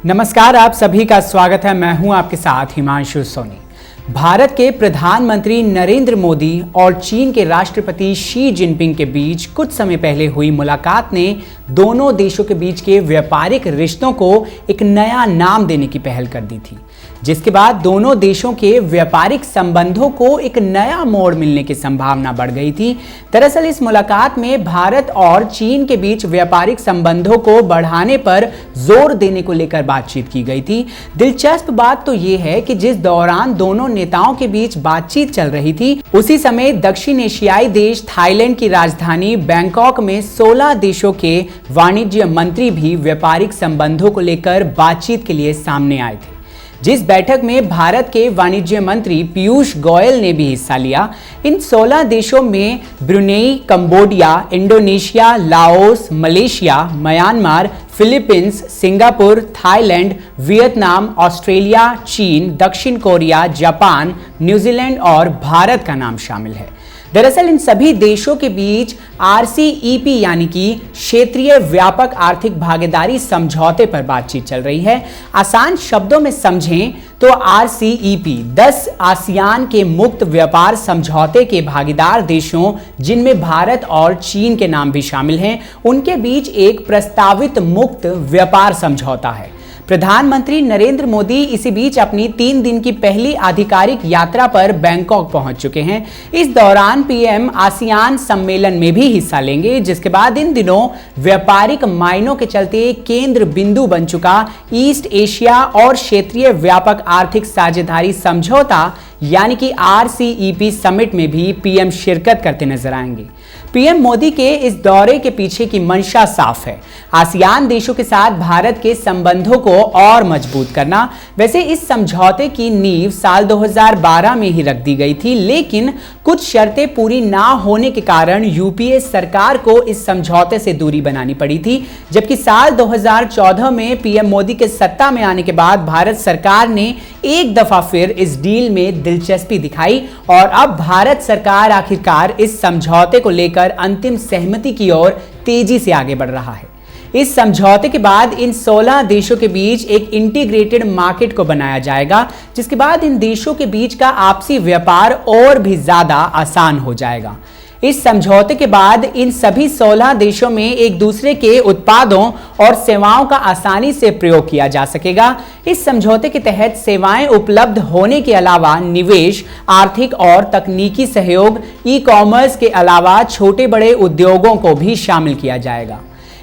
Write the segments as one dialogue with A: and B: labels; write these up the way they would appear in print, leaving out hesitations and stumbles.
A: नमस्कार, आप सभी का स्वागत है। मैं हूं आपके साथ हिमांशु सोनी। भारत के प्रधानमंत्री नरेंद्र मोदी और चीन के राष्ट्रपति शी जिनपिंग के बीच कुछ समय पहले हुई मुलाकात ने दोनों देशों के बीच के व्यापारिक रिश्तों को एक नया नाम देने की पहल कर दी थी, जिसके बाद दोनों देशों के व्यापारिक संबंधों को एक नया मोड़ मिलने की संभावना बढ़ गई थी। दरअसल इस मुलाकात में भारत और चीन के बीच व्यापारिक संबंधों को बढ़ाने पर जोर देने को लेकर बातचीत की गई थी। दिलचस्प बात तो ये है कि जिस दौरान दोनों नेताओं के बीच बातचीत चल रही थी, उसी समय दक्षिण एशियाई देश थाईलैंड की राजधानी बैंकॉक में 16 देशों के वाणिज्य मंत्री भी व्यापारिक संबंधों को लेकर बातचीत के लिए सामने आए थे। जिस बैठक में भारत के वाणिज्य मंत्री पीयूष गोयल ने भी हिस्सा लिया, इन 16 देशों में Brunei, Cambodia, Indonesia, Laos, Malaysia, Myanmar, Philippines, Singapore, Thailand, Vietnam, Australia, चीन, दक्षिण कोरिया, जापान, न्यूजीलैंड और भारत का नाम शामिल है। दरअसल इन सभी देशों के बीच RCEP यानी कि क्षेत्रीय व्यापक आर्थिक भागीदारी समझौते पर बातचीत चल रही है। आसान शब्दों में समझें तो RCEP 10 आसियान के मुक्त व्यापार समझौते के भागीदार देशों, जिनमें भारत और चीन के नाम भी शामिल हैं, उनके बीच एक प्रस्तावित मुक्त व्यापार समझौता है। प्रधानमंत्री नरेंद्र मोदी इसी बीच अपनी 3 दिन की पहली आधिकारिक यात्रा पर बैंकॉक पहुंच चुके हैं। इस दौरान पीएम आसियान सम्मेलन में भी हिस्सा लेंगे, जिसके बाद इन दिनों व्यापारिक मायनों के चलते केंद्र बिंदु बन चुका ईस्ट एशिया और क्षेत्रीय व्यापक आर्थिक साझेदारी समझौता यानी कि RCEP समिट में भी पीएम शिरकत करते नजर आएंगे। पीएम मोदी के इस दौरे के पीछे की मंशा साफ है, आसियान देशों के साथ भारत के संबंधों को और मजबूत करना। वैसे इस समझौते की नींव साल 2012 में ही रख दी गई थी, लेकिन कुछ शर्तें पूरी ना होने के कारण यूपीए सरकार को इस समझौते से दूरी बनानी पड़ी थी। जबकि साल 2014 में पीएम मोदी के सत्ता में आने के बाद भारत सरकार ने एक दफा फिर इस डील में दिलचस्पी दिखाई और अब भारत सरकार आखिरकार इस समझौते को लेकर अंतिम सहमति की ओर तेजी से आगे बढ़ रहा है। इस समझौते के बाद इन 16 देशों के बीच एक इंटीग्रेटेड मार्केट को बनाया जाएगा, जिसके बाद इन देशों के बीच का आपसी व्यापार और भी ज्यादा आसान हो जाएगा। इस समझौते के बाद इन सभी 16 देशों में एक दूसरे के उत्पादों और सेवाओं का आसानी से प्रयोग किया जा सकेगा। इस समझौते के तहत सेवाएं उपलब्ध होने के अलावा निवेश, आर्थिक और तकनीकी सहयोग, ई-कॉमर्स के अलावा छोटे बड़े उद्योगों को भी शामिल किया जाएगा।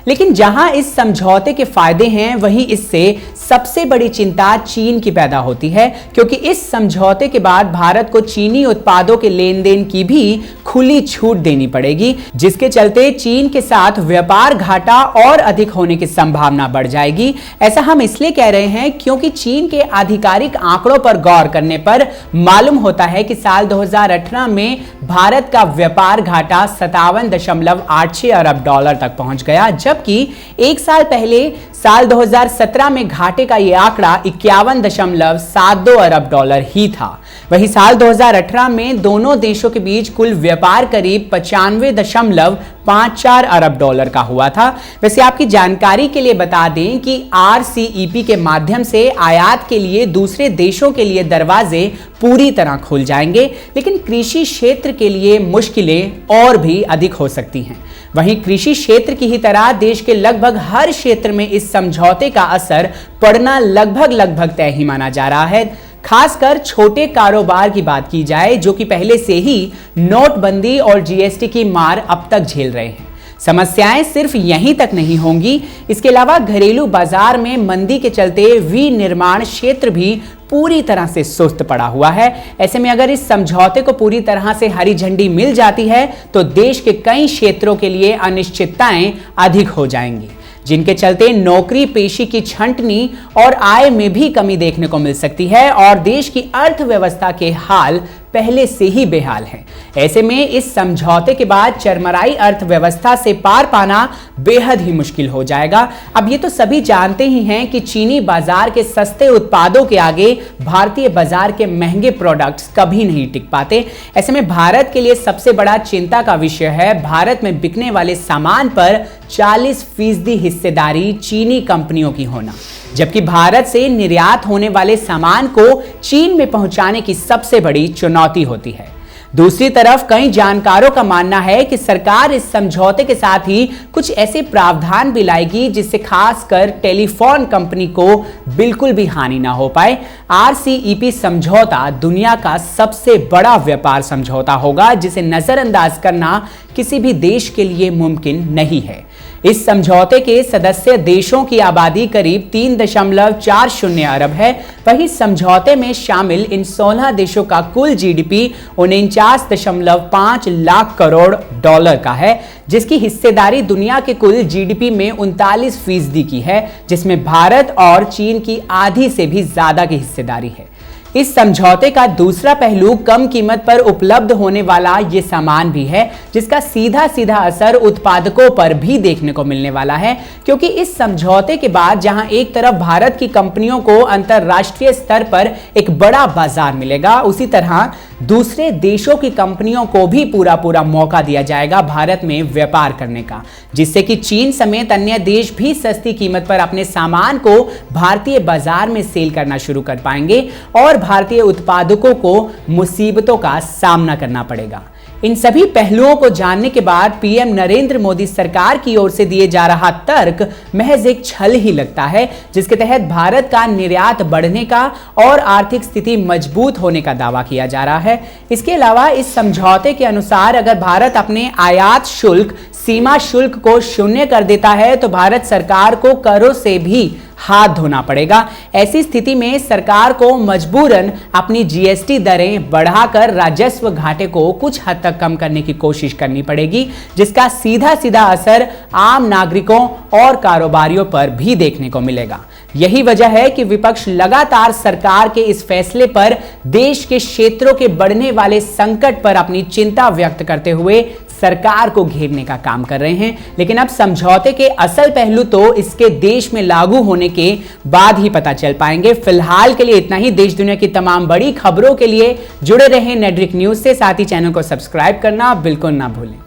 A: लेकिन जहां इस समझौते के फायदे हैं, वहीं इससे सबसे बड़ी चिंता चीन की पैदा होती है, क्योंकि इस समझौते के बाद भारत को चीनी उत्पादों के लेन देन की भी खुली छूट देनी पड़ेगी, जिसके चलते चीन के साथ व्यापार घाटा और अधिक होने की संभावना बढ़ जाएगी। ऐसा हम इसलिए कह रहे हैं क्योंकि चीन के आधिकारिक आंकड़ों पर गौर करने पर मालूम होता है कि साल 2018 में भारत का व्यापार घाटा 57.86 अरब डॉलर तक पहुंच गया, जबकि एक साल पहले साल 2017 में घाटे का यह आंकड़ा 51.72 अरब डॉलर ही था। वहीं साल 2018 में दोनों देशों के बीच कुल व्यापार करीब 95.54 अरब डॉलर का हुआ था। वैसे आपकी जानकारी के लिए बता दें कि RCEP के माध्यम से आयात के लिए दूसरे देशों के लिए दरवाजे पूरी तरह खुल जाएंगे, लेकिन कृषि क्षेत्र के लिए मुश्किलें और भी अधिक हो सकती हैं। वहीं कृषि क्षेत्र की ही तरह देश के लगभग हर क्षेत्र में इस समझौते का असर पड़ना लगभग तय ही माना जा रहा है। खासकर छोटे कारोबार की बात की जाए, जो कि पहले से ही नोटबंदी और GST की मार अब तक झेल रहे हैं। समस्याएं सिर्फ यहीं तक नहीं होंगी, इसके अलावा घरेलू बाजार में मंदी के चलते विनिर्माण क्षेत्र भी पूरी तरह से सुस्त पड़ा हुआ है। ऐसे में अगर इस समझौते को पूरी तरह से हरी झंडी मिल जाती है, तो देश के कई क्षेत्रों के लिए अनिश्चितताएं अधिक हो जाएंगी, जिनके चलते नौकरी पेशी की छंटनी और आय में भी कमी देखने को मिल सकती है और देश की अर्थव्यवस्था के हाल पहले से ही बेहाल हैं। ऐसे में इस समझौते के बाद चरमराई अर्थव्यवस्था से पार पाना बेहद ही मुश्किल हो जाएगा। अब ये तो सभी जानते ही हैं कि चीनी बाजार के सस्ते उत्पादों के आगे भारतीय बाजार के महंगे प्रोडक्ट्स कभी नहीं टिक पाते। ऐसे में भारत के लिए सबसे बड़ा चिंता का विषय है भारत में बिकने वाले सामान पर 40% हिस्सेदारी चीनी कंपनियों की होना। जबकि भारत से निर्यात होने वाले सामान को चीन में पहुंचाने की सबसे बड़ी चुनौती होती है। दूसरी तरफ कई जानकारों का मानना है कि सरकार इस समझौते के साथ ही कुछ ऐसे प्रावधान भी लाएगी जिससे खासकर टेलीफोन कंपनी को बिल्कुल भी हानि ना हो पाए। RCEP समझौता दुनिया का सबसे बड़ा व्यापार समझौता होगा जिसे नजरअंदाज करना किसी भी देश के लिए मुमकिन नहीं है। इस समझौते के सदस्य देशों की आबादी करीब 3.40 अरब है। वहीं समझौते में शामिल इन 16 देशों का कुल GDP 49.5 लाख करोड़ डॉलर का है, जिसकी हिस्सेदारी दुनिया के कुल GDP में 39% की है, जिसमें भारत और चीन की आधी से भी ज्यादा की हिस्सेदारी है। इस समझौते का दूसरा पहलू कम कीमत पर उपलब्ध होने वाला ये सामान भी है, जिसका सीधा सीधा असर उत्पादकों पर भी देखने को मिलने वाला है, क्योंकि इस समझौते के बाद जहां एक तरफ भारत की कंपनियों को अंतरराष्ट्रीय स्तर पर एक बड़ा बाजार मिलेगा, उसी तरह दूसरे देशों की कंपनियों को भी पूरा मौका दिया जाएगा भारत में व्यापार करने का, जिससे कि चीन समेत अन्य देश भी सस्ती कीमत पर अपने सामान को भारतीय बाजार में सेल करना शुरू कर पाएंगे और भारतीय उत्पादकों को मुसीबतों का सामना करना पड़ेगा। इन सभी पहलुओं को जानने के बाद पीएम नरेंद्र मोदी सरकार की ओर से दिए जा रहा तर्क महज एक छल ही लगता है, जिसके तहत भारत का निर्यात बढ़ने का और आर्थिक स्थिति मजबूत होने का दावा किया जा रहा है। इसके अलावा इस समझौते के अनुसार अगर भारत अपने आयात शुल्क, सीमा शुल्क को शून्य कर देता है तो भारत सरकार को करों से भी हाथ धोना पड़ेगा। ऐसी स्थिति में सरकार को मजबूरन अपनी GST दरें बढ़ाकर राजस्व घाटे को कुछ हद तक कम करने की कोशिश करनी पड़ेगी, जिसका सीधा सीधा असर आम नागरिकों और कारोबारियों पर भी देखने को मिलेगा। यही वजह है कि विपक्ष लगातार सरकार के इस फैसले पर देश के क्षेत्रों के बढ़ने वाले संकट पर अपनी चिंता व्यक्त करते हुए सरकार को घेरने का काम कर रहे हैं। लेकिन अब समझौते के असल पहलू तो इसके देश में लागू होने के बाद ही पता चल पाएंगे। फिलहाल के लिए इतना ही। देश दुनिया की तमाम बड़ी खबरों के लिए जुड़े रहें नेडरिक न्यूज से। साथ ही चैनल को सब्सक्राइब करना बिल्कुल ना भूलें।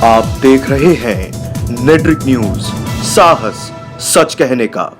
B: आप देख रहे हैं नेडरिक न्यूज, साहस सच कहने का।